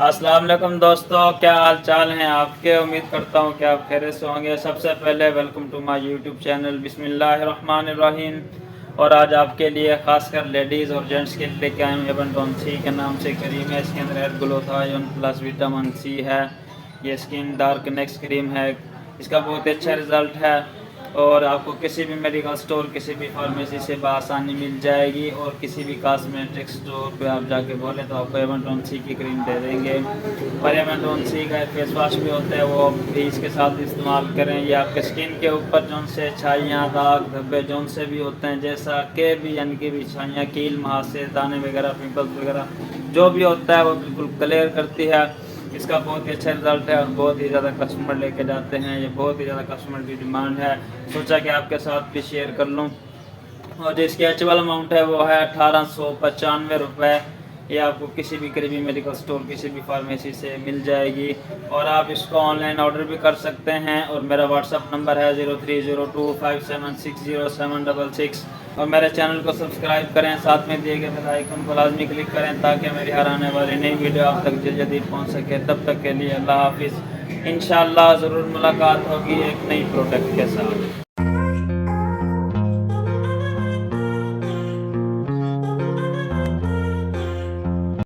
अस्सलाम वालेकुम दोस्तों, क्या हाल चाल हैं आपके। उम्मीद करता हूँ कि आप खैरियत से होंगे। सबसे पहले welcome to my YouTube channel बिस्मिल्लाहिर्रहमानिर्रहीम। और आज आपके लिए खासकर लेडीज़ और जेंट्स के लिए लेके आए हूँ एवन टोन सी के नाम से क्रीम है। इसके अंदर हेयर ग्लोथायोन प्लस विटामिन सी है। ये स्किन डार्कनेस क्रीम है। इसका बहुत अच्छा रिज़ल्ट है और आपको किसी भी मेडिकल स्टोर, किसी भी फार्मेसी से बआसानी मिल जाएगी। और किसी भी कॉस्मेटिक स्टोर पे आप जाके बोले तो आपको एवन टोन सी की क्रीम दे देंगे। और एवन टोन सी का फेस वॉश भी होता है, वो भी इसके साथ इस्तेमाल करें। ये आपके स्किन के ऊपर जौन से छाइयाँ, दाग धब्बे जौन से भी होते हैं, जैसा के भी यानी कि भी छाइयाँ, कील, मुहासे, दाने वगैरह, पिंपल्स वगैरह जो भी होता है वो बिल्कुल क्लियर करती है। इसका बहुत ही अच्छा रिजल्ट है और बहुत ही ज़्यादा कस्टमर लेके जाते हैं। ये बहुत ही ज़्यादा कस्टमर की डिमांड है, सोचा कि आपके साथ भी शेयर कर लूँ। और जो इसकी एक्चुअल अमाउंट है वो है 1895 रुपये। ये आपको किसी भी करीबी मेडिकल स्टोर, किसी भी फार्मेसी से मिल जाएगी। और आप इसको ऑनलाइन ऑर्डर भी कर सकते हैं। और मेरा व्हाट्सअप नंबर है 0302576076। और मेरे चैनल को सब्सक्राइब करें, साथ में दिए गए बेल आइकन को लाजमी क्लिक करें ताकि मेरी हर आने वाली नई वीडियो आप तक जल्दी पहुंच सके। तब तक के लिए अल्लाह हाफिज़। इंशाअल्लाह ज़रूर मुलाकात होगी एक नई प्रोडक्ट के साथ।